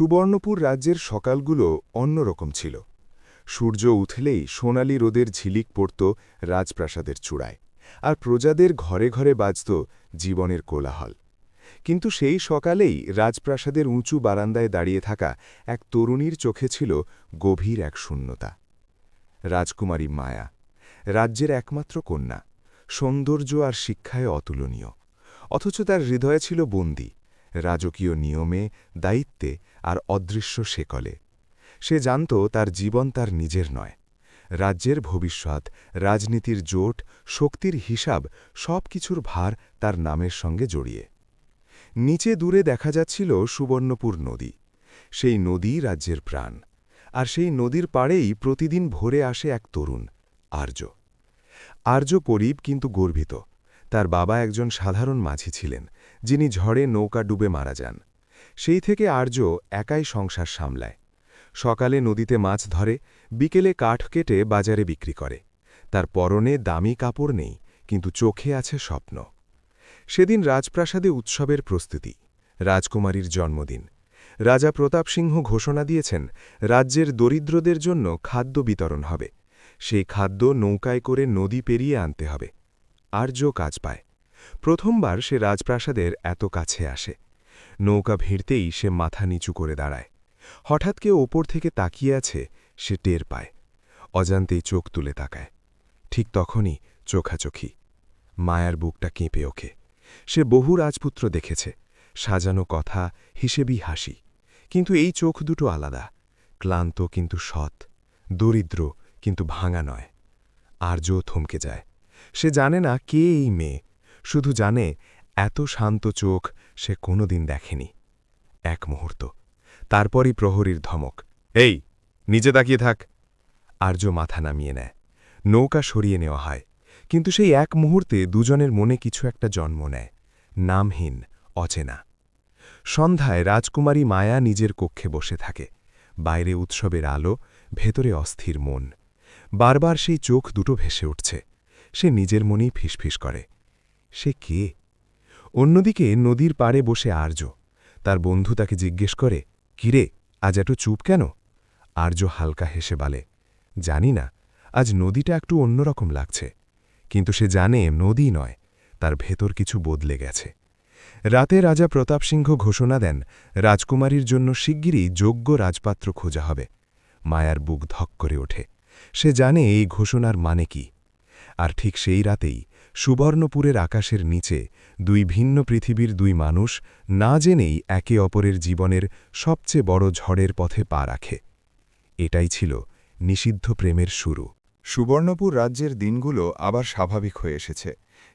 সুবর্ণপুর রাজ্যের সকালগুলো অন্যরকম ছিল। সূর্য উঠলেই সোনালি রোদের ঝিলিক পড়ত রাজপ্রাসাদের চূড়ায়, আর প্রজাদের ঘরে ঘরে বাজত জীবনের কোলাহল। কিন্তু সেই সকালেই রাজপ্রাসাদের উঁচু বারান্দায় দাঁড়িয়ে থাকা এক তরুণীর চোখে ছিল গভীর এক শূন্যতা। রাজকুমারী মায়া, রাজ্যের একমাত্র কন্যা, সৌন্দর্য আর শিক্ষায় অতুলনীয়, অথচ তার হৃদয়ে ছিল বন্দী রাজকীয় নিয়মে, দায়িত্বে আর অদৃশ্য শেকলে। সে জানত তার জীবন তার নিজের নয়। রাজ্যের ভবিষ্যৎ, রাজনীতির জোট, শক্তির হিসাব সবকিছুর ভার তার নামের সঙ্গে জড়িয়ে। নিচে দূরে দেখা যাচ্ছিল সুবর্ণপুর নদী। সেই নদী রাজ্যের প্রাণ, আর সেই নদীর পাড়েই প্রতিদিন ভোরে আসে এক তরুণ, আর্য। আর্য গরীব কিন্তু গর্বিত। তার বাবা একজন সাধারণ মাঝি ছিলেন, যিনি ঝড়ে নৌকা ডুবে মারা যান। সেই থেকে আর্য একাই সংসার সামলায়। সকালে নদীতে মাছ ধরে, বিকেলে কাঠ কেটে বাজারে বিক্রি করে। তার পরনে দামি কাপড় নেই, কিন্তু চোখে আছে স্বপ্ন। সেদিন রাজপ্রাসাদে উৎসবের প্রস্তুতি, রাজকুমারীর জন্মদিন। রাজা প্রতাপ সিংহ ঘোষণা দিয়েছেন, রাজ্যের দরিদ্রদের জন্য খাদ্য বিতরণ হবে। সেই খাদ্য নৌকায় করে নদী পেরিয়ে আনতে হবে। আর্য কাজ পায়। প্রথমবার সে রাজপ্রাসাদের এত কাছে আসে। নৌকা ভিড়তেই সে মাথা নিচু করে দাঁড়ায়। হঠাৎ কেউ ওপর থেকে তাকিয়ে আছে, সে টের পায়। অজান্তেই চোখ তুলে তাকায়। ঠিক তখনই চোখাচোখি। মায়ার বুকটা কেঁপে ওঠে। সে বহু রাজপুত্র দেখেছে, সাজানো কথা, হিসেবি হাসি। কিন্তু এই চোখ দুটো আলাদা, ক্লান্ত কিন্তু সৎ, দরিদ্র কিন্তু ভাঙা নয়। আর্য থমকে যায়। সে জানে না কে এই মেয়ে, শুধু জানে এত শান্ত চোখ সে কোনোদিন দেখেনি। এক মুহূর্ত, তারপরই প্রহরীর ধমক, এই নিচে তাকিয়ে থাক। আর্য মাথা নামিয়ে নেয়। নৌকা সরিয়ে নেওয়া হয়, কিন্তু সেই এক মুহূর্তে দুজনের মনে কিছু একটা জন্ম নেয়, নামহীন, অচেনা। সন্ধ্যায় রাজকুমারী মায়া নিজের কক্ষে বসে থাকে। বাইরে উৎসবের আলো, ভেতরে অস্থির মন। বারবার সেই চোখ দুটো ভেসে উঠছে। সে নিজের মনেই ফিসফিস করে, সে কে? অন্যদিকে নদীর পাড়ে বসে আর্য। তার বন্ধু তাকে জিজ্ঞেস করে, কিরে, আজ এত চুপ কেন? আর্য হালকা হেসে বলে, জানি না, আজ নদীটা একটু অন্যরকম লাগছে। কিন্তু সে জানে নদী নয়, তার ভেতর কিছু বদলে গেছে। রাতে রাজা প্রতাপ সিংহ ঘোষণা দেন, রাজকুমারীর জন্য শিগগিরই যোগ্য রাজপাত্র খোঁজা হবে। মায়ার বুক ধক করে ওঠে। সে জানে এই ঘোষণার মানে কি। আর ঠিক সেই রাতেই সুবর্ণপুরের আকাশের নিচে দুই ভিন্ন পৃথিবীর দুই মানুষ না জেনেই একে অপরের জীবনের সবচেয়ে বড় ঝড়ের পথে পা রাখে। এটাই ছিল নিষিদ্ধ প্রেমের শুরু। সুবর্ণপুর রাজ্যের দিনগুলো আবার স্বাভাবিক হয়ে এসেছে,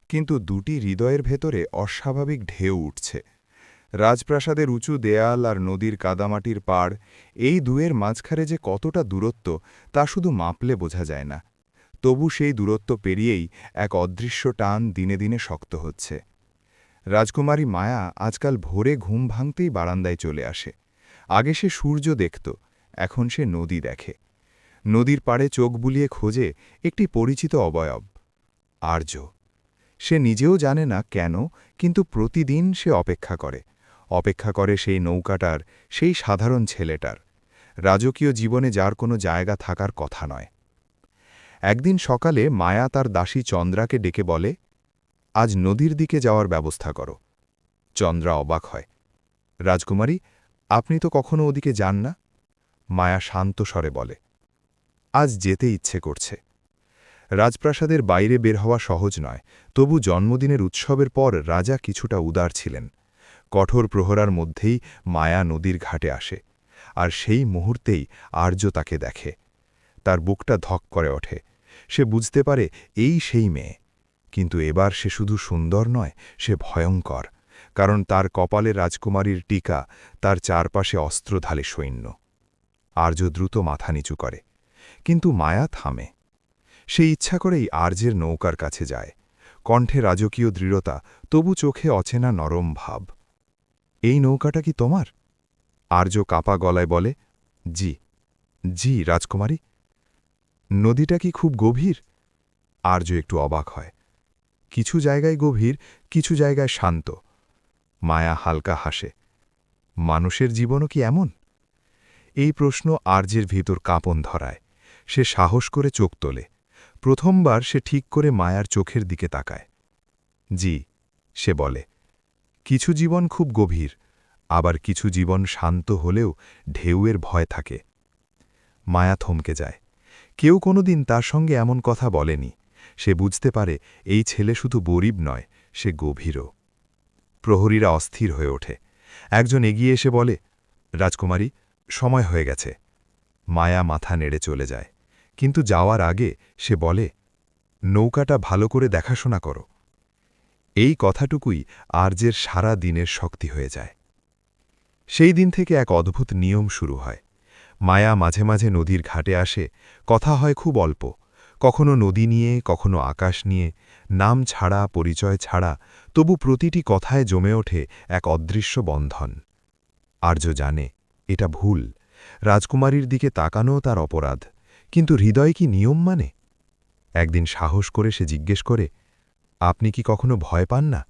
কিন্তু দুটি হৃদয়ের ভেতরে অস্বাভাবিক ঢেউ উঠছে। রাজপ্রাসাদের উঁচু দেয়াল আর নদীর কাদামাটির পাড়, এই দুয়ের মাঝখানে যে কতটা দূরত্ব তা শুধু মাপলে বোঝা যায় না। তবু সেই দূরত্ব পেরিয়েই এক অদৃশ্য টান দিনে দিনে শক্ত হচ্ছে। রাজকুমারী মায়া আজকাল ভোরে ঘুম ভাঙতেই বারান্দায় চলে আসে। আগে সে সূর্য দেখত, এখন সে নদী দেখে। নদীর পাড়ে চোখ বুলিয়ে খোঁজে একটি পরিচিত অবয়ব, আর্য। সে নিজেও জানে না কেন, কিন্তু প্রতিদিন সে অপেক্ষা করে সেই নৌকাটার, সেই সাধারণ ছেলেটার। রাজকীয় জীবনে যার কোনো জায়গা থাকার কথা নয়। একদিন সকালে মায়া তার দাসী চন্দ্রাকে ডেকে বলে, আজ নদীর দিকে যাওয়ার ব্যবস্থা করো। চন্দ্রা অবাক হয়, রাজকুমারী, আপনি তো কখনো ওদিকে যান না। মায়া শান্ত স্বরে বলে, আজ যেতে ইচ্ছে করছে। রাজপ্রাসাদের বাইরে বের হওয়া সহজ নয়, তবু জন্মদিনের উৎসবের পর রাজা কিছুটা উদার ছিলেন। কঠোর প্রহরার মধ্যেই মায়া নদীর ঘাটে আসে, আর সেই মুহূর্তেই আর্য তাকে দেখে। তার বুকটা ধক করে ওঠে। সে বুঝতে পারে এই সেই মেয়ে। কিন্তু এবার সে শুধু সুন্দর নয়, সে ভয়ঙ্কর, কারণ তার কপালে রাজকুমারীর টিকা, তার চারপাশে অস্ত্রধারী সৈন্য। আর্য দ্রুত মাথা নিচু করে, কিন্তু মায়া থামে। সে ইচ্ছা করেই আর্যের নৌকার কাছে যায়। কণ্ঠে রাজকীয় দৃঢ়তা, তবু চোখে অচেনা নরম ভাব। এই নৌকাটা কি তোমার? আর্য কাঁপা গলায় বলে, জি, জি রাজকুমারী। নদীটা কি খুব গভীর? আর্য একটু অবাক হয়। কিছু জায়গায় গভীর, কিছু জায়গায় শান্ত। মায়া হালকা হাসে, মানুষের জীবনও কি এমন? এই প্রশ্ন আর্যের ভিতর কাঁপন ধরায়। সে সাহস করে চোখ তোলে। প্রথমবার সে ঠিক করে মায়ার চোখের দিকে তাকায়। জি, সে বলে, কিছু জীবন খুব গভীর, আবার কিছু জীবন শান্ত হলেও ঢেউয়ের ভয় থাকে। মায়া থমকে যায়। কেউ কোনোদিন তার সঙ্গে এমন কথা বলেনি। সে বুঝতে পারে এই ছেলে শুধু গরিব নয়, সে গভীরও। প্রহরীরা অস্থির হয়ে ওঠে। একজন এগিয়ে এসে বলে, রাজকুমারী, সময় হয়ে গেছে। মায়া মাথা নেড়ে চলে যায়, কিন্তু যাওয়ার আগে সে বলে, নৌকাটা ভালো করে দেখাশোনা করো। এই কথাটুকুই আর্যের সারা দিনের শক্তি হয়ে যায়। সেই দিন থেকে এক অদ্ভুত নিয়ম শুরু হয়। মায়া মাঝে মাঝে নদীর ঘাটে আসে, কথা হয় খুব অল্প, কখনো নদী নিয়ে, কখনো আকাশ নিয়ে, নাম ছাড়া, পরিচয় ছাড়া, তবু প্রতিটি কথায় জমে ওঠে এক অদৃশ্য বন্ধন। আর্য জানে এটা ভুল, রাজকুমারীর দিকে তাকানোও তার অপরাধ, কিন্তু হৃদয় কি নিয়ম মানে? একদিন সাহস করে সে জিজ্ঞেস করে, আপনি কি কখনো ভয় পান না?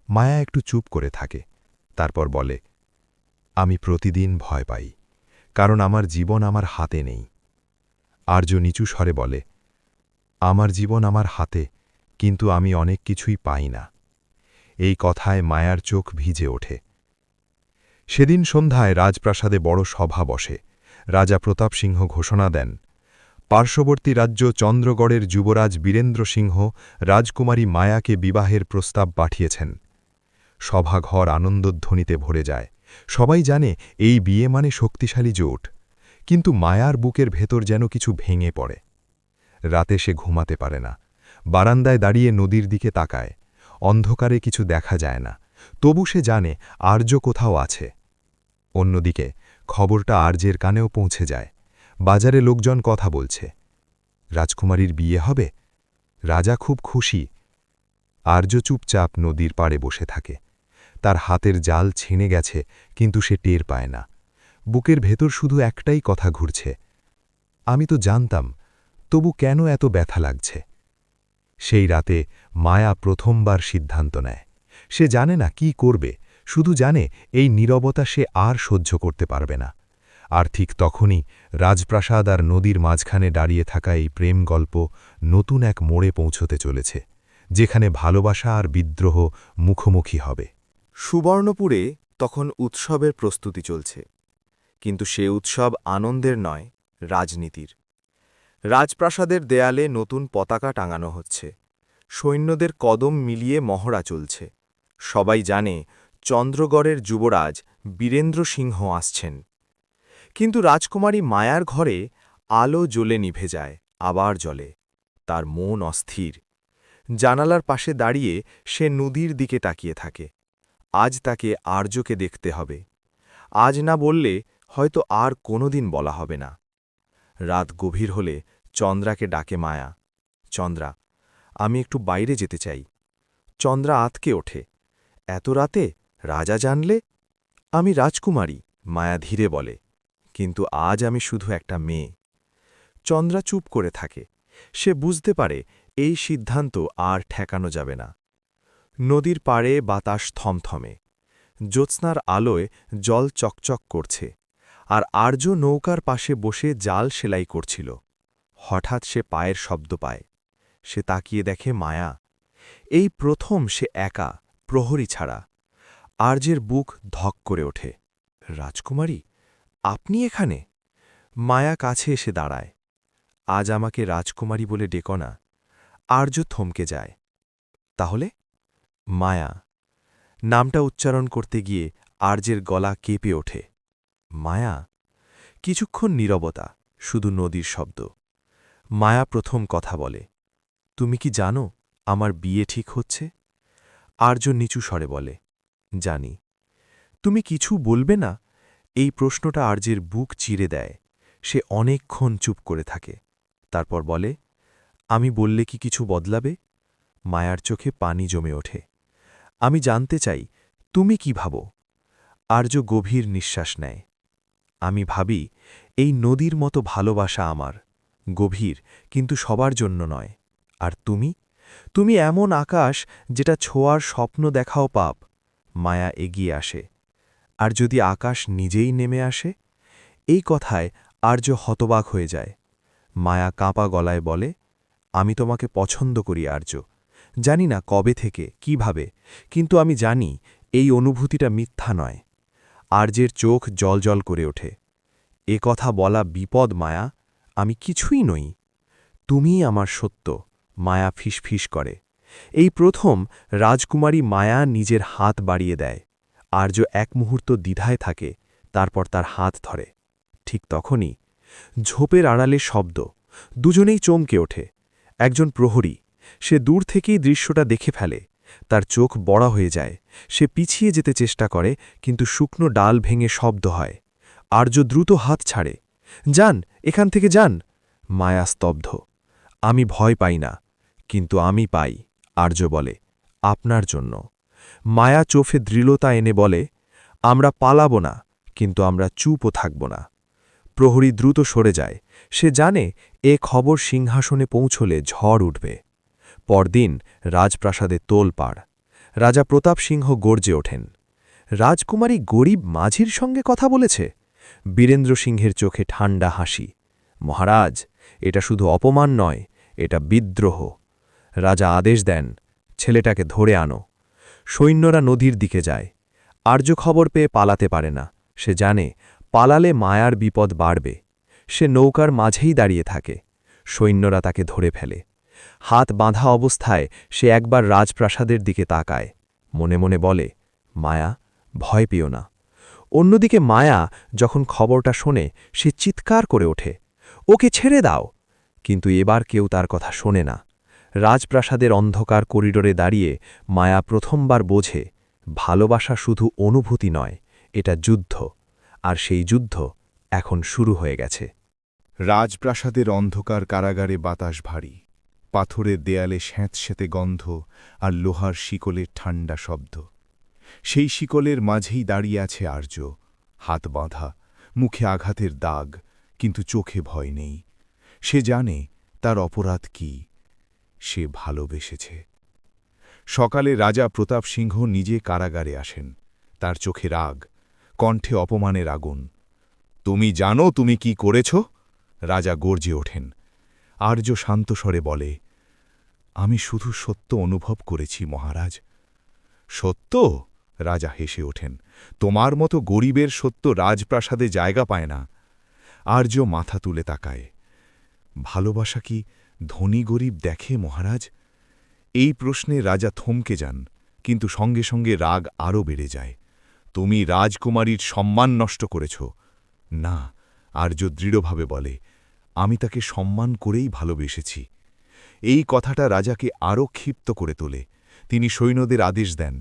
মায়া একটু চুপ করে থাকে, তারপর বলে, আমি প্রতিদিন ভয় পাই, কারণ আমার জীবন আমার হাতে নেই। আর্য নিচু স্বরে বলে, আমার জীবন আমার হাতে, কিন্তু আমি অনেক কিছুই পাই না। এই কথায় মায়ার চোখ ভিজে ওঠে। সেদিন সন্ধ্যায় রাজপ্রাসাদে বড় সভা বসে। রাজা প্রতাপ সিংহ ঘোষণা দেন, পার্শ্ববর্তী রাজ্য চন্দ্রগড়ের যুবরাজ বীরেন্দ্র সিংহ রাজকুমারী মায়াকে বিবাহের প্রস্তাব পাঠিয়েছেন। সভাঘর আনন্দধ্বনিতে ভরে যায়। সবাই জানে এই বিয়ে মানে শক্তিশালী জোট। কিন্তু মায়ার বুকের ভেতর যেন কিছু ভেঙে পড়ে। রাতে সে ঘুমাতে পারে না। বারান্দায় দাঁড়িয়ে নদীর দিকে তাকায়। অন্ধকারে কিছু দেখা যায় না, তবু সে জানে আর্য কোথাও আছে। অন্যদিকে খবরটা আর্যের কানেও পৌঁছে যায়। বাজারে লোকজন কথা বলছে, রাজকুমারীর বিয়ে হবে। রাজা খুব খুশি। আর্য চুপচাপ নদীর পাড়ে বসে থাকে। তার হাতের জাল ছিঁড়ে গেছে, কিন্তু সে টের পায় না। বুকের ভেতর শুধু একটাই কথা ঘুরছে, আমি তো জানতাম, তবু কেন এত ব্যথা লাগছে? সেই রাতে মায়া প্রথমবার সিদ্ধান্ত নেয়। সে জানে না কি করবে, শুধু জানে এই নীরবতা সে আর সহ্য করতে পারবে না। আর ঠিক তখনই রাজপ্রাসাদ আর নদীর মাঝখানে দাঁড়িয়ে থাকা এই প্রেম গল্প নতুন এক মোড়ে পৌঁছতে চলেছে, যেখানে ভালোবাসা আর বিদ্রোহ মুখোমুখি হবে। সুবর্ণপুরে তখন উৎসবের প্রস্তুতি চলছে, কিন্তু সে উৎসব আনন্দের নয়, রাজনীতির। রাজপ্রাসাদের দেয়ালে নতুন পতাকা টাঙানো হচ্ছে, সৈন্যদের কদম মিলিয়ে মহড়া চলছে। সবাই জানে চন্দ্রগড়ের যুবরাজ বীরেন্দ্র সিংহ আসছেন। কিন্তু রাজকুমারী মায়ার ঘরে আলো জ্বলে নিভে যায়, আবার জ্বলে। তার মন অস্থির। জানালার পাশে দাঁড়িয়ে সে নদীর দিকে তাকিয়ে থাকে। আজ তাকে আর্যকে দেখতে হবে। আজ না বললে হয়তো আর কোনোদিন বলা হবে না। রাত গভীর হলে চন্দ্রাকে ডাকে মায়া, চন্দ্রা, আমি একটু বাইরে যেতে চাই। চন্দ্রা আতকে ওঠে, এত রাতে রাজা জানলে? আমি রাজকুমারী, মায়া ধীরে বলে, কিন্তু আজ আমি শুধু একটা মেয়ে। চন্দ্রা চুপ করে থাকে। সে বুঝতে পারে এই সিদ্ধান্ত আর ঠেকানো যাবে না। নদীর পাড়ে বাতাস থমথমে। জ্যোৎস্নার আলোয় জল চকচক করছে, আর আর্য নৌকার পাশে বসে জাল সেলাই করছিল। হঠাৎ সে পায়ের শব্দ পায়। সে তাকিয়ে দেখে মায়া। এই প্রথম সে একা, প্রহরী ছাড়া। আর্যের বুক ধক করে ওঠে। রাজকুমারী, আপনি এখানে? মায়া কাছে এসে দাঁড়ায়। আজ আমাকে রাজকুমারী বলে ডেকো না। আর্য থমকে যায়। তাহলে? মায়া। নামটা উচ্চারণ করতে গিয়ে আর্যের গলা কেঁপে ওঠে। মায়া। কিছুক্ষণ নীরবতা, শুধু নদীর শব্দ। মায়া প্রথম কথা বলে, তুমি কি জানো আমার বিয়ে ঠিক হচ্ছে? আর্য নিচু স্বরে বলে, জানি। তুমি কিছু বলবে না? এই প্রশ্নটা আর্যের বুক চিরে দেয়। সে অনেকক্ষণ চুপ করে থাকে, তারপর বলে, আমি বললে কি কিছু বদলাবে? মায়ার চোখে পানি জমে ওঠে। আমি জানতে চাই, তুমি কি ভাবো? আর্য গভীর নিঃশ্বাস নেয়। আমি ভাবি, এই নদীর মতো ভালোবাসা আমার, গভীর, কিন্তু সবার জন্য নয়। আর তুমি? তুমি এমন আকাশ যেটা ছোঁয়ার স্বপ্ন দেখাও পাপ। মায়া এগিয়ে আসে। আর যদি আকাশ নিজেই নেমে আসে? এই কথায় আর্য হতবাক হয়ে যায়। মায়া কাঁপা গলায় বলে, আমি তোমাকে পছন্দ করি আর্য, জানি না কবে থেকে কিভাবে, কিন্তু আমি জানি এই অনুভূতিটা মিথ্যা নয়। আর্যের চোখ জলজল করে ওঠে। এ কথা বলা বিপদ মায়া, আমি কিছুই নই, তুমিই আমার সত্য। মায়া ফিসফিস করে। এই প্রথম রাজকুমারী মায়া নিজের হাত বাড়িয়ে দেয়। আর্য এক মুহূর্ত দ্বিধায় থাকে, তারপর তার হাত ধরে। ঠিক তখনই ঝোপের আড়ালে শব্দ, দুজনেই চমকে ওঠে। একজন প্রহরী, সে দূর থেকেই দৃশ্যটা দেখে ফেলে। তার চোখ বড় হয়ে যায়, সে পিছিয়ে যেতে চেষ্টা করে, কিন্তু শুকনো ডাল ভেঙে শব্দ হয়। আর্য দ্রুত হাত ছাড়ে। যান, এখান থেকে যান। মায়া স্তব্ধ। আমি ভয় পাই না, কিন্তু আমি পাই, আর্য বলে, আপনার জন্য। মায়া চোখে দৃঢ়তা এনে বলে, আমরা পালাব না, কিন্তু আমরা চুপও থাকব না। প্রহরী দ্রুত সরে যায়। সে জানে এ খবর সিংহাসনে পৌঁছলে ঝড় উঠবে। পরদিন রাজপ্রাসাদে তোলপাড়। রাজা প্রতাপ সিংহ গর্জে ওঠেন। রাজকুমারী গরিব মাঝির সঙ্গে কথা বলেছে। বীরেন্দ্র সিংহের চোখে ঠান্ডা হাসি। মহারাজ, এটা শুধু অপমান নয়, এটা বিদ্রোহ। রাজা আদেশ দেন, ছেলেটাকে ধরে আনো। সৈন্যরা নদীর দিকে যায়। আর্য খবর পেয়ে পালাতে পারে না। সে জানে পালালে মায়ার বিপদ বাড়বে। সে নৌকার মাঝেই দাঁড়িয়ে থাকে। সৈন্যরা তাকে ধরে ফেলে। হাত বাঁধা অবস্থায় সে একবার রাজপ্রাসাদের দিকে তাকায়। মনে মনে বলে, মায়া, ভয় পেও না। অন্যদিকে মায়া যখন খবরটা শোনে, সে চিৎকার করে ওঠে, ওকে ছেড়ে দাও। কিন্তু এবার কেউ তার কথা শোনে না। রাজপ্রাসাদের অন্ধকার করিডোরে দাঁড়িয়ে মায়া প্রথমবার বোঝে, ভালোবাসা শুধু অনুভূতি নয়, এটা যুদ্ধ। আর সেই যুদ্ধ এখন শুরু হয়ে গেছে। রাজপ্রাসাদের অন্ধকার কারাগারে বাতাস ভারী, পাথরের দেয়ালে স্যাঁতস্যাঁতে গন্ধ আর লোহার শিকলের ঠান্ডা শব্দ। সেই শিকলের মাঝেই দাঁড়িয়ে আছে আর্য, হাত বাঁধা, মুখে আঘাতের দাগ, কিন্তু চোখে ভয় নেই। সে জানে তার অপরাধ কি, সে ভালোবেসেছে। সকালে রাজা প্রতাপ সিংহ নিজে কারাগারে আসেন। তার চোখে রাগ, কণ্ঠে অপমানের আগুন। তুমি জানো তুমি কি করেছ? রাজা গর্জে ওঠেন। আর্য শান্ত স্বরে বলে, আমি শুধু সত্য অনুভব করেছি মহারাজ। সত্য? রাজা হেসে ওঠেন। তোমার মতো গরিবের সত্য রাজপ্রাসাদে জায়গা পায় না। আর্য মাথা তুলে তাকায়। ভালোবাসা কি ধনী গরিব দেখে মহারাজ? এই প্রশ্নে রাজা থমকে যান, কিন্তু সঙ্গে সঙ্গে রাগ আরও বেড়ে যায়। তুমি রাজকুমারীর সম্মান নষ্ট করেছ। না, আর্য দৃঢ়ভাবে বলে, আমি তাকে সম্মান করেই ভালোবেসেছি। এই কথাটা রাজাকে আরও ক্ষিপ্ত করে তোলে। তিনি সৈন্যদের আদেশ দেন,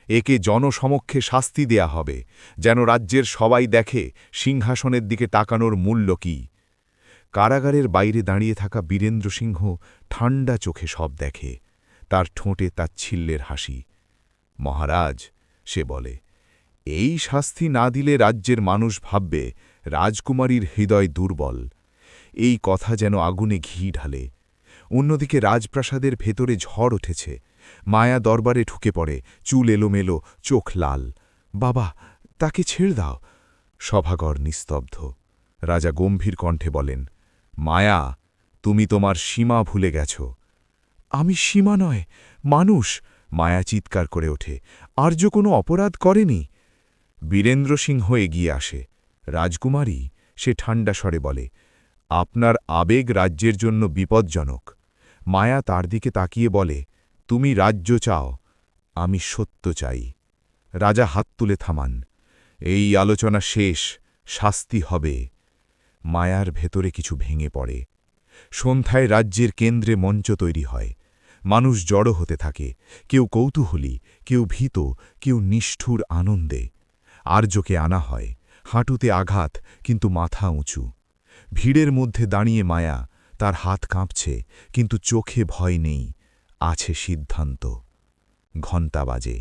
একে জনসমক্ষে শাস্তি দেয়া হবে, যেন রাজ্যের সবাই দেখে সিংহাসনের দিকে তাকানোর মূল্য কি। কারাগারের বাইরে দাঁড়িয়ে থাকা বীরেন্দ্র সিংহ ঠান্ডা চোখে সব দেখে। তার ঠোঁটে তাচ্ছিল্যের হাসি। মহারাজ, সে বলে, এই শাস্তি না দিলে রাজ্যের মানুষ ভাববে রাজকুমারীর হৃদয় দুর্বল। এই কথা যেন আগুনে ঘি ঢালে। অন্যদিকে রাজপ্রাসাদের ভেতরে ঝড় উঠেছে। মায়া দরবারে ঢুকে পড়ে, চুল এলোমেলো, চোখ লাল। বাবা, তাকে ছেড়ে দাও। সভাঘর নিস্তব্ধ। রাজা গম্ভীর কণ্ঠে বলেন, মায়া, তুমি তোমার সীমা ভুলে গেছ। আমি সীমা নয়, মানুষ। মায়া চিৎকার করে ওঠে, আর্য কোনো অপরাধ করেনি। বীরেন্দ্র সিংহ এগিয়ে আসে। রাজকুমারী, সে ঠান্ডা স্বরে বলে, আপনার আবেগ রাজ্যের জন্য বিপজ্জনক। মায়া তার দিকে তাকিয়ে বলে, তুমি রাজ্য চাও, আমি সত্য চাই। রাজা হাত তুলে থামান। এই আলোচনা শেষ, শাস্তি হবে। মায়ার ভেতরে কিছু ভেঙে পড়ে। সন্ধ্যায় রাজ্যের কেন্দ্রে মঞ্চ তৈরি হয়। মানুষ জড়ো হতে থাকে, কেউ কৌতূহলী, কেউ ভীত, কেউ নিষ্ঠুর আনন্দে। আর্যকে আনা হয়, হাঁটুতে আঘাত, কিন্তু মাথা উঁচু। ভিড়ের মধ্যে দাঁড়িয়ে মায়া, তার হাত কাঁপছে, কিন্তু চোখে ভয় নেই, আছে সিদ্ধান্ত। ঘণ্টা বাজে।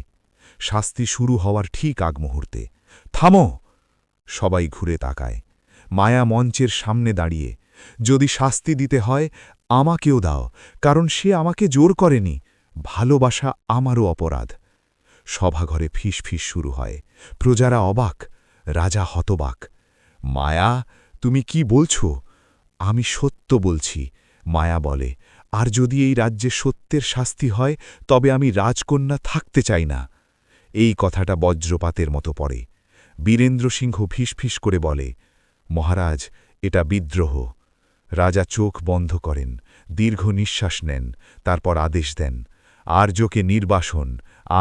শাস্তি শুরু হওয়ার ঠিক আগ মুহূর্তে। থামো! সবাই ঘুরে তাকায়। মায়া মঞ্চের সামনে দাঁড়িয়ে, যদি শাস্তি দিতে হয় আমাকেও দাও, কারণ সে আমাকে জোর করেনি। ভালোবাসা আমারও অপরাধ। সভাঘরে ফিসফিস শুরু হয়। প্রজারা অবাক, রাজা হতবাক। মায়া, তুমি কি বলছো? আমি সত্য বলছি, মায়া বলে, আর যদি এই রাজ্যে সত্যের শাস্তি হয় তবে আমি রাজকন্যা থাকতে চাই না। এই কথাটা বজ্রপাতের মতো পড়ে। বীরেন্দ্র সিংহ ফিসফিস করে বলে, মহারাজ, এটা বিদ্রোহ। রাজা চোখ বন্ধ করেন, দীর্ঘ নিঃশ্বাস নেন, তারপর আদেশ দেন, আর্যকে নির্বাসন,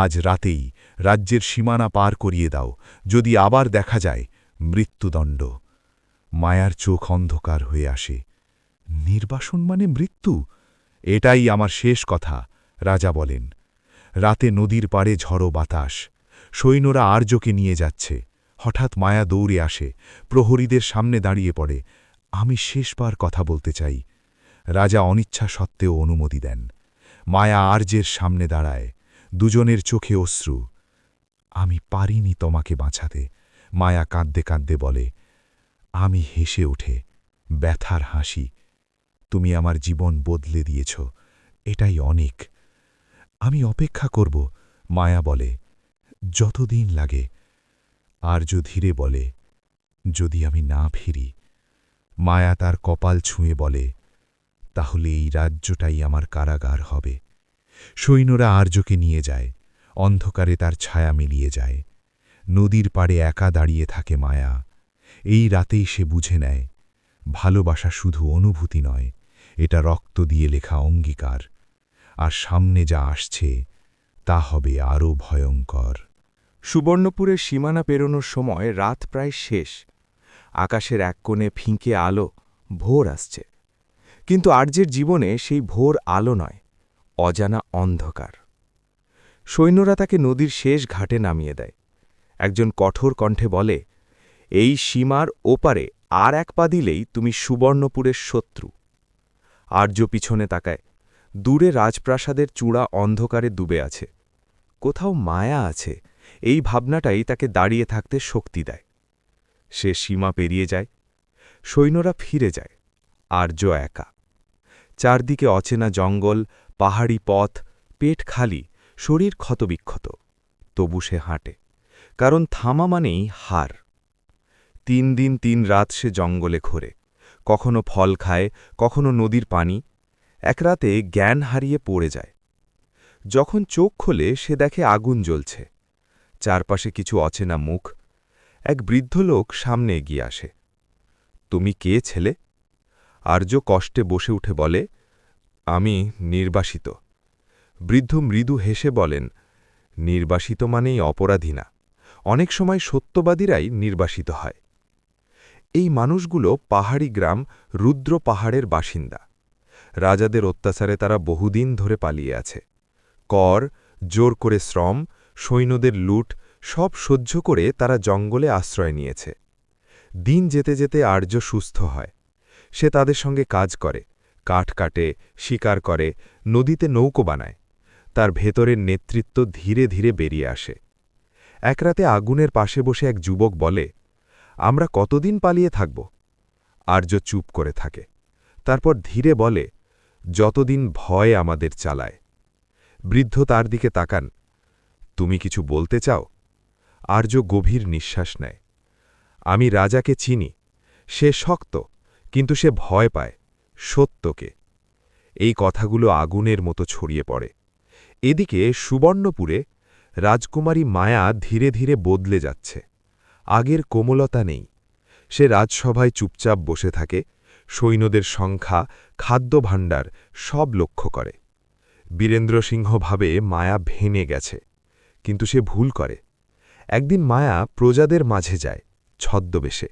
আজ রাতেই রাজ্যের সীমানা পার করিয়ে দাও, যদি আবার দেখা যায় মৃত্যুদণ্ড। মায়ার চোখ অন্ধকার হয়ে আসে। নির্বাসন মানে মৃত্যু? এটাই আমার শেষ কথা, রাজা বলেন। রাতে নদীর পাড়ে ঝড়ো বাতাস, সৈন্যরা আর্যকে নিয়ে যাচ্ছে। হঠাৎ মায়া দৌড়ে আসে, প্রহরীদের সামনে দাঁড়িয়ে পড়ে। আমি শেষবার কথা বলতে চাই। রাজা অনিচ্ছা সত্ত্বেও অনুমতি দেন। মায়া আর্যের সামনে দাঁড়ায়, দুজনের চোখে অশ্রু। আমি পারিনি তোমাকে বাঁচাতে, মায়া কাঁদতে কাঁদতে বলে। আমি হেসে উঠে, ব্যথার হাসি। তুমি আমার জীবন বদলে দিয়েছ, এটাই অনেক। আমি অপেক্ষা করব, মায়া বলে, যতদিন লাগে। আর্য ধীরে বলে, যদি আমি না ফিরি। মায়া তার কপাল ছুঁয়ে বলে, তাহলে এই রাজ্যটাই আমার কারাগার হবে। সৈন্যরা আর্যকে নিয়ে যায়, অন্ধকারে তার ছায়া মিলিয়ে যায়। নদীর পাড়ে একা দাঁড়িয়ে থাকে মায়া। এই রাতেই সে বুঝে নেয়, ভালোবাসা শুধু অনুভূতি নয়, এটা রক্ত দিয়ে লেখা অঙ্গীকার। আর সামনে যা আসছে তা হবে আরও ভয়ঙ্কর। সুবর্ণপুরের সীমানা পেরোনোর সময় রাত প্রায় শেষ। আকাশের এক কোণে ফিঁকে আলো, ভোর আসছে। কিন্তু আর্যের জীবনে সেই ভোর আলো নয়, অজানা অন্ধকার। সৈন্যরা তাকে নদীর শেষ ঘাটে নামিয়ে দেয়। একজন কঠোর কণ্ঠে বলে, এই সীমার ওপারে আর এক পা দিলেই তুমি সুবর্ণপুরের শত্রু। আর্য পিছনে তাকায়। দূরে রাজপ্রাসাদের চূড়া অন্ধকারে ডুবে আছে। কোথাও মায়া আছে, এই ভাবনাটাই তাকে দাঁড়িয়ে থাকতে শক্তি দেয়। সে সীমা পেরিয়ে যায়। সৈন্যরা ফিরে যায়। আর্য একা। চারদিকে অচেনা জঙ্গল, পাহাড়ি পথ, পেট খালি, শরীর ক্ষতবিক্ষত। তবু সে হাঁটে, কারণ থামা মানেই হার। 3 দিন 3 রাত সে জঙ্গলে ঘোরে, কখনো ফল খায়, কখনো নদীর পানি। এক রাতে জ্ঞান হারিয়ে পড়ে যায়। যখন চোখ খোলে সে দেখে আগুন জ্বলছে, চারপাশে কিছু অচেনা মুখ। এক বৃদ্ধ লোক সামনে এগিয়ে আসে। তুমি কে ছেলে? আর্য কষ্টে বসে উঠে বলে, আমি নির্বাসিত। বৃদ্ধ মৃদু হেসে বলেন, নির্বাসিত মানেই অপরাধী না, অনেক সময় সত্যবাদীরাই নির্বাসিত হয়। এই মানুষগুলো পাহাড়ি গ্রাম রুদ্র পাহাড়ের বাসিন্দা। রাজাদের অত্যাচারে তারা বহুদিন ধরে পালিয়ে আছে। কর, জোর করে শ্রম, সৈন্যদের লুট সব সহ্য করে তারা জঙ্গলে আশ্রয় নিয়েছে। দিন যেতে যেতে আর্য সুস্থ হয়। সে তাদের সঙ্গে কাজ করে, কাঠ কাটে, শিকার করে, নদীতে নৌকো বানায়। তার ভেতরের নেতৃত্ব ধীরে ধীরে বেরিয়ে আসে। এক রাতে আগুনের পাশে বসে এক যুবক বলে, আমরা কতদিন পালিয়ে থাকব? আর্য চুপ করে থাকে। তারপর ধীরে বলে, যতদিন ভয় আমাদের চালায়। বৃদ্ধ তার দিকে তাকান, তুমি কিছু বলতে চাও? আর্য গভীর নিঃশ্বাস নেয়। আমি রাজাকে চিনি, সে শক্ত, কিন্তু সে ভয় পায় সত্যকে। এই কথাগুলো আগুনের মতো ছড়িয়ে পড়ে। এদিকে সুবর্ণপুরে রাজকুমারী মায়া ধীরে ধীরে বদলে যাচ্ছে। আগের কোমলতা নেই। সে রাজসভায় চুপচাপ বসে থাকে, সৈন্যদের সংখ্যা, খাদ্যভাণ্ডার সব লক্ষ্য করে। বীরেন্দ্র সিংহ ভাবে মায়া ভেঙে গেছে, কিন্তু সে ভুল করে। একদিন মায়া প্রজাদের মাঝে যায়, ছদ্মবেশে।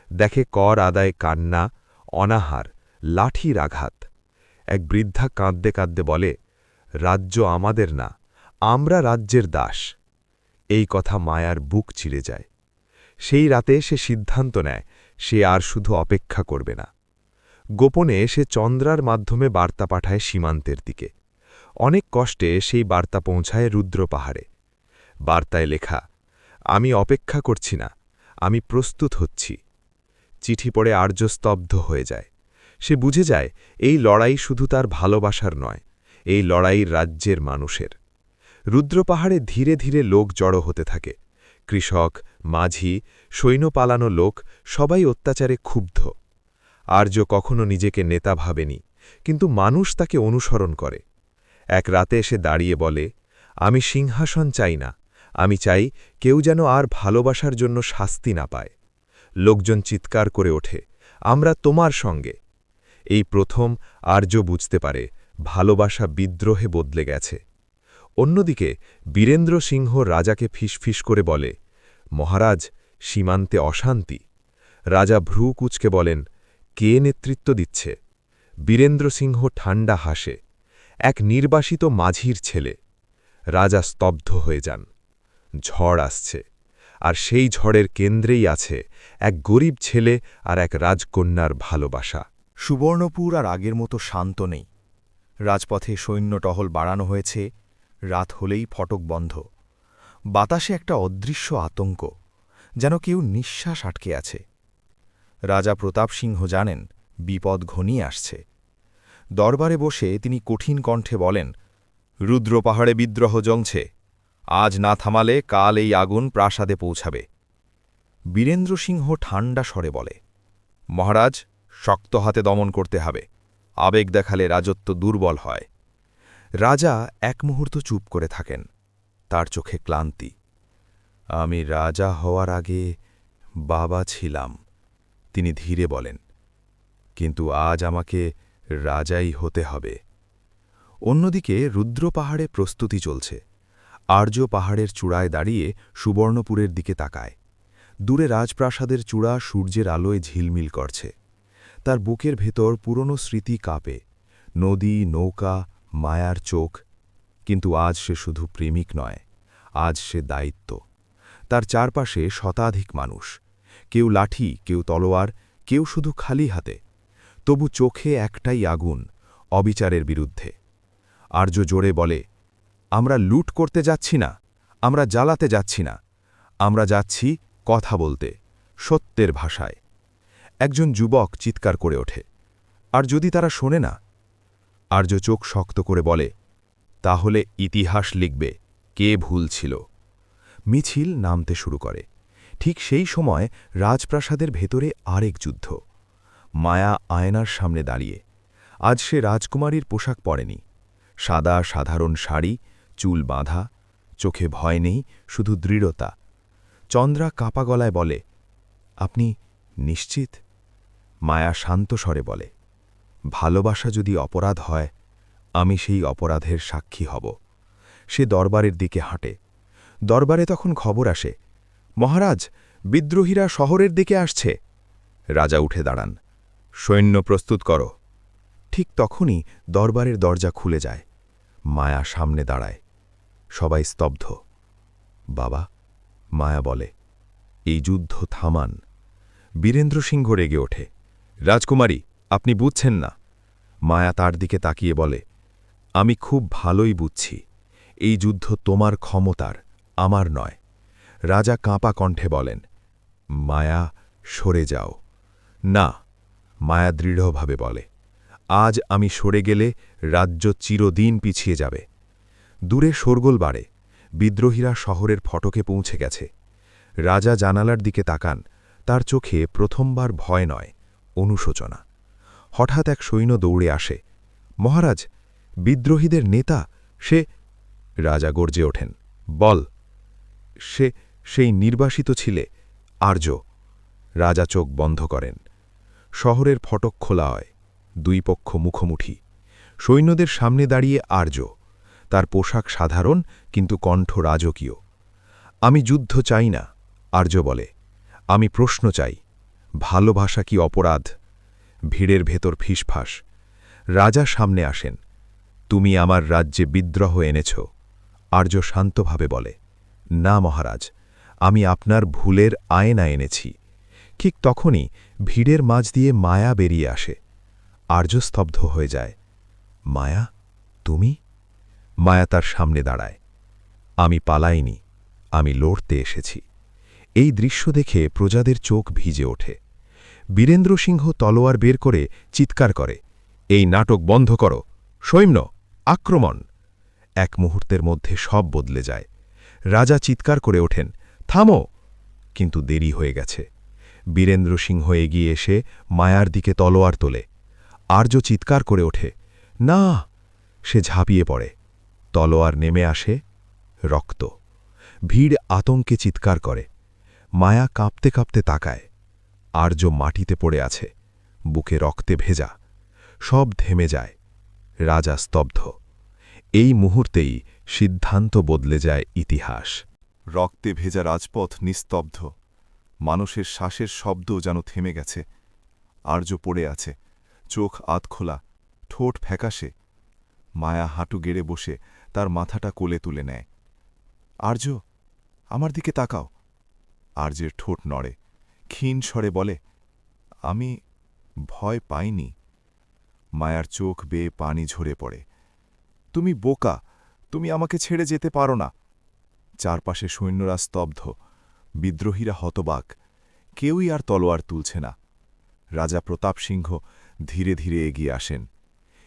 দেখে কর আদায় কান্না, অনাহার, লাঠির আঘাত। এক বৃদ্ধা কাঁদতে কাঁদতে বলে, রাজ্য আমাদের না, আমরা রাজ্যের দাস। এই কথা মায়ার বুক চিরে যায়। সেই রাতে সে সিদ্ধান্ত নেয়, সে আর শুধু অপেক্ষা করবে না। গোপনে সে চন্দ্রার মাধ্যমে বার্তা পাঠায় সীমান্তের দিকে। অনেক কষ্টে সেই বার্তা পৌঁছায় রুদ্র পাহাড়ে। বার্তায় লেখা, আমি অপেক্ষা করছি না, আমি প্রস্তুত হচ্ছি। চিঠি পড়ে আর্য স্তব্ধ হয়ে যায়। সে বুঝে যায় এই লড়াই শুধু তার ভালোবাসার নয়, এই লড়াই রাজ্যের মানুষের। রুদ্র পাহাড়ে ধীরে ধীরে লোক জড়ো হতে থাকে। কৃষক, মাঝি, সৈন্য পালানো লোক সবাই অত্যাচারে ক্ষুব্ধ। আর্য কখনো নিজেকে নেতা ভাবেনি, কিন্তু মানুষ তাকে অনুসরণ করে। এক রাতে এসে দাঁড়িয়ে বলে, আমি সিংহাসন চাই না, আমি চাই কেউ যেন আর ভালোবাসার জন্য শাস্তি না পায়। লোকজন চিৎকার করে ওঠে, আমরা তোমার সঙ্গে। এই প্রথম আর্য বুঝতে পারে ভালোবাসা বিদ্রোহে বদলে গেছে। অন্যদিকে বীরেন্দ্র সিংহ রাজাকে ফিসফিস করে বলে, মহারাজ, সীমান্তে অশান্তি। রাজা ভ্রু কুঁচকে বলেন, কে নেতৃত্ব দিচ্ছে? বীরেন্দ্র সিংহ ঠান্ডা হাসে, এক নির্বাসিত মাঝির ছেলে। রাজা স্তব্ধ হয়ে যান। ঝড় আসছে, আর সেই ঝড়ের কেন্দ্রেই আছে এক গরিব ছেলে আর এক রাজকন্যার ভালোবাসা। সুবর্ণপুর আর আগের মতো শান্ত নেই। রাজপথে সৈন্য টহল বাড়ানো হয়েছে, রাত হলেই ফটক বন্ধ। বাতাসে একটা অদৃশ্য আতঙ্ক, যেন কেউ নিঃশ্বাস আটকে আছে। রাজা প্রতাপ সিংহ জানেন বিপদ ঘনিয়ে আসছে। দরবারে বসে তিনি কঠিন কণ্ঠে বলেন, রুদ্র পাহাড়ে বিদ্রোহ জ্বলছে, আজ না থামালে কাল এই আগুন প্রাসাদে পৌঁছাবে। বীরেন্দ্র সিংহ ঠান্ডা স্বরে বলে, মহারাজ, শক্ত হাতে দমন করতে হবে, আবেগ দেখালে রাজত্ব দুর্বল হয়। রাজা এক মুহূর্ত চুপ করে থাকেন, তার চোখে ক্লান্তি। আমি রাজা হওয়ার আগে বাবা ছিলাম, তিনি ধীরে বলেন, কিন্তু আজ আমাকে রাজাই হতে হবে। অন্যদিকে রুদ্র পাহাড়ে প্রস্তুতি চলছে। আর্য পাহাড়ের চূড়ায় দাঁড়িয়ে সুবর্ণপুরের দিকে তাকায়। দূরে রাজপ্রাসাদের চূড়া সূর্যের আলোয় ঝিলমিল করছে। তার বুকের ভেতর পুরনো স্মৃতি কাঁপে, নদী, নৌকা, মায়ার চোখ। কিন্তু আজ সে শুধু প্রেমিক নয়, আজ সে দায়িত্ব। তার চারপাশে শতাধিক মানুষ, কেউ লাঠি, কেউ তলোয়ার, কেউ শুধু খালি হাতে। তবু চোখে একটাই আগুন, অবিচারের বিরুদ্ধে। আর্য জোরে বলে, আমরা লুট করতে যাচ্ছি না, আমরা জ্বালাতে যাচ্ছি না, আমরা যাচ্ছি কথা বলতে, সত্যের ভাষায়। একজন যুবক চিৎকার করে ওঠে, আর যদি তারা শোনে না? আর্য চোখ শক্ত করে বলে, তাহলে ইতিহাস লিখবে কে ভুল ছিল। মিছিল নামতে শুরু করে। ঠিক সেই সময় রাজপ্রাসাদের ভেতরে আরেক যুদ্ধ। মায়া আয়নার সামনে দাঁড়িয়ে। আজ সে রাজকুমারীর পোশাক পরেনি। সাদা সাধারণ শাড়ি, চুল বাঁধা, চোখে ভয় নেই, শুধু দৃঢ়তা। চন্দ্রা কাঁপা গলায় বলে, আপনি নিশ্চিত? মায়া শান্ত স্বরে বলে, ভালোবাসা যদি অপরাধ হয়, আমি সেই অপরাধের সাক্ষী হব। সে দরবারের দিকে হাঁটে। দরবারে তখন খবর আসে, মহারাজ, বিদ্রোহীরা শহরের দিকে আসছে। রাজা উঠে দাঁড়ান, সৈন্য প্রস্তুত করো। ঠিক তখনই দরবারের দরজা খুলে যায়। মায়া সামনে দাঁড়ায়। সবাই স্তব্ধ। বাবা, মায়া বলে, এই যুদ্ধ থামান। বীরেন্দ্র সিংহ রেগে ওঠে, রাজকুমারী, আপনি বুঝছেন না। মায়া তার দিকে তাকিয়ে বলে, আমি খুব ভালোই বুঝছি। এই যুদ্ধ তোমার ক্ষমতার, আমার নয়। রাজা কাঁপা কণ্ঠে বলেন, মায়া, সরে যাও। না, মায়া দৃঢ়ভাবে বলে, আজ আমি সরে গেলে রাজ্য চিরদিন পিছিয়ে যাবে। দূরে শোরগোল বাড়ে। বিদ্রোহীরা শহরের ফটকে পৌঁছে গেছে। রাজা জানালার দিকে তাকান, তার চোখে প্রথমবার ভয় নয়, অনুশোচনা। হঠাৎ এক সৈন্য দৌড়ে আসে, মহারাজ, বিদ্রোহীদের নেতা, সে। রাজা গর্জে ওঠেন, বল। সেই নির্বাসিত ছিলে, আর্য। রাজা চোখ বন্ধ করেন। শহরের ফটক খোলা হয়। দুই পক্ষ মুখোমুখি। সৈন্যদের সামনে দাঁড়িয়ে আর্য। তার পোশাক সাধারণ, কিন্তু কণ্ঠ রাজকীয়। আমি যুদ্ধ চাই না, আর্য বলে, আমি প্রশ্ন চাই, ভালোবাসা কি অপরাধ? ভিড়ের ভেতর ফিসফাস। রাজা সামনে আসেন, তুমি আমার রাজ্যে বিদ্রোহ এনেছ। আর্য শান্তভাবে বলে, না মহারাজ, আমি আপনার ভুলের আয়না এনেছি। ঠিক তখনই ভিড়ের মাঝ দিয়ে মায়া বেরিয়ে আসে। আর্য স্তব্ধ হয়ে যায়। মায়া, তুমি? মায়া তার সামনে দাঁড়ায়, আমি পালাইনি, আমি লড়তে এসেছি। এই দৃশ্য দেখে প্রজাদের চোখ ভিজে ওঠে। বীরেন্দ্র সিংহ তলোয়ার বের করে চিৎকার করে, এই নাটক বন্ধ করো, সৈন্য, আক্রমণ। এক মুহূর্তের মধ্যে সব বদলে যায়। রাজা চিৎকার করে ওঠেন, থামো। কিন্তু দেরি হয়ে গেছে। বীরেন্দ্র সিংহ এগিয়ে এসে মায়ার দিকে তলোয়ার তোলে। আর্য চিৎকার করে ওঠে, না! সে ঝাঁপিয়ে পড়ে। তলোয়ার নেমে আসে, রক্ত। ভিড় আতঙ্কে চিৎকার করে। মায়া কাঁপতে কাঁপতে তাকায়। আর্য মাটিতে পড়ে আছে, বুকে রক্তে ভেজা। সব থেমে যায়। রাজা স্তব্ধ। এই মুহূর্তেই সিদ্ধান্ত বদলে যায় ইতিহাস। রক্তে ভেজা রাজপথ নিস্তব্ধ। মানুষের শ্বাসের শব্দ যেন থেমে গেছে। আর্য পড়ে আছে, চোখ আধখোলা, ঠোঁট ফ্যাকাশে। মায়া হাঁটু গেড়ে বসে তার মাথাটা কোলে তুলে নেয়। আর্য, আমার দিকে তাকাও। আর্যের ঠোঁট নড়ে, ক্ষীণ স্বরে বলে, আমি ভয় পাইনি। মায়ার চোখ বেয়ে পানি ঝরে পড়ে। তুমি বোকা, তুমি আমাকে ছেড়ে যেতে পারো না। চারপাশে সৈন্যরা স্তব্ধ, বিদ্রোহীরা হতবাক, কেউই আর তলোয়ার তুলছে না। রাজা প্রতাপ সিংহ ধীরে ধীরে এগিয়ে আসেন।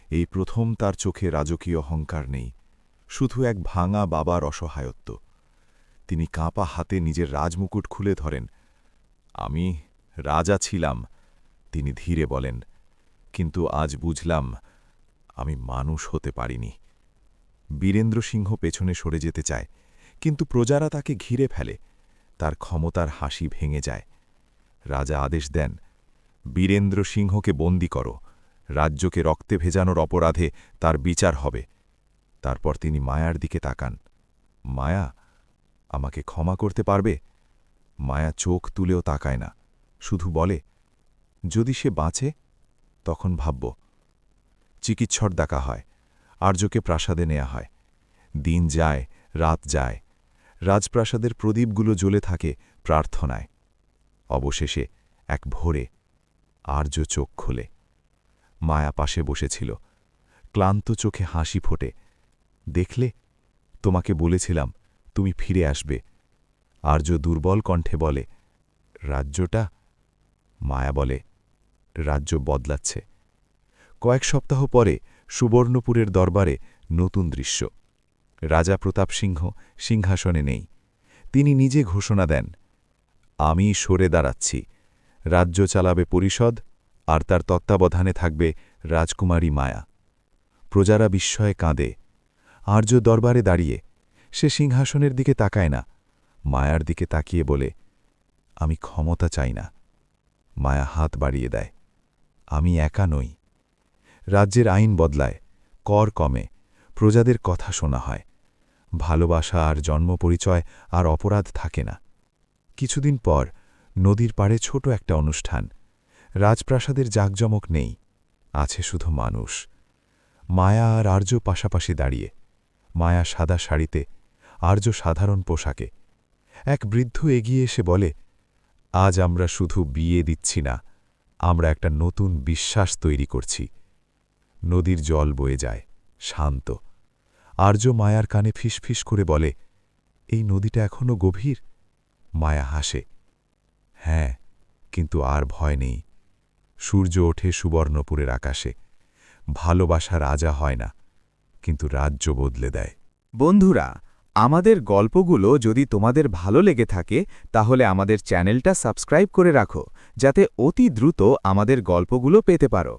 এই প্রথম তার চোখে রাজকীয় অহংকার নেই, শুধু এক ভাঙা বাবার অসহায়ত্ব। তিনি কাঁপা হাতে নিজের রাজমুকুট খুলে ধরেন। আমি রাজা ছিলাম, তিনি ধীরে বলেন, কিন্তু আজ বুঝলাম আমি মানুষ হতে পারিনি। বীরেন্দ্র সিংহ পেছনে সরে যেতে চায়, কিন্তু প্রজারা তাকে ঘিরে ফেলে। তার ক্ষমতার হাসি ভেঙে যায়। রাজা আদেশ দেন, বীরেন্দ্র সিংহকে বন্দী করো। রাজ্যকে রক্তে ভেজানোর অপরাধে তার বিচার হবে। তারপর তিনি মায়ার দিকে তাকান। মায়া, আমাকে ক্ষমা করতে পারবে? মায়া চোখ তুলেও তাকায় না, শুধু বলে, যদি সে বাঁচে তখন ভাবব। চিকিৎসর ডাকা হয়। আর্যকে প্রাসাদে নেয়া হয়। দিন যায়, রাত যায়। রাজপ্রাসাদের প্রদীপগুলো জ্বলে থাকে প্রার্থনায়। অবশেষে এক ভোরে আর্য চোখ খোলে। মায়া পাশে বসেছিল, ক্লান্ত চোখে হাসি ফোটে। দেখলে, তোমাকে বলেছিলাম তুমি ফিরে আসবে। আর্য দুর্বল কণ্ঠে বলে, রাজ্যটা? মায়া বলে, রাজ্য বদলাচ্ছে। কয়েক সপ্তাহ পরে সুবর্ণপুরের দরবারে নতুন দৃশ্য। রাজা প্রতাপ সিংহ সিংহাসনে নেই। তিনি নিজে ঘোষণা দেন, আমি সরে দাঁড়াচ্ছি। রাজ্য চালাবে পরিষদ, আর তার তত্ত্বাবধানে থাকবে রাজকুমারী মায়া। প্রজারা বিস্ময়ে কাঁদে। আর্য দরবারে দাঁড়িয়ে, সে সিংহাসনের দিকে তাকায় না, মায়ার দিকে তাকিয়ে বলে, আমি ক্ষমতা চাই না। মায়া হাত বাড়িয়ে দেয়, আমি একা নই। রাজ্যের আইন বদলায়, কর কমে, প্রজাদের কথা শোনা হয়। ভালোবাসা আর জন্মপরিচয় আর অপরাধ থাকে না। কিছুদিন পর নদীর পাড়ে ছোট একটা অনুষ্ঠান। রাজপ্রাসাদের জাঁকজমক নেই, আছে শুধু মানুষ। মায়া আর আর্য পাশাপাশি দাঁড়িয়ে। মায়া সাদা শাড়িতে, আর্য সাধারণ পোশাকে। এক বৃদ্ধ এগিয়ে এসে বলে, আজ আমরা শুধু বিয়ে দিচ্ছি না, আমরা একটা নতুন বিশ্বাস তৈরি করছি। নদীর জল বয়ে যায়, শান্ত। আর্য মায়ার কানে ফিসফিস করে বলে, এই নদীটা এখনো গভীর? মায়া হাসে, হ্যাঁ, কিন্তু আর ভয় নেই। সূর্য ওঠে সুবর্ণপুরের আকাশে। ভালোবাসা রাজা হয় না, কিন্তু রাজ্য বদলে দেয়। বন্ধুরা, আমাদের গল্পগুলো যদি তোমাদের ভালো লেগে থাকে তাহলে আমাদের চ্যানেলটা সাবস্ক্রাইব করে রাখো, যাতে অতি দ্রুত আমাদের গল্পগুলো পেতে পারো।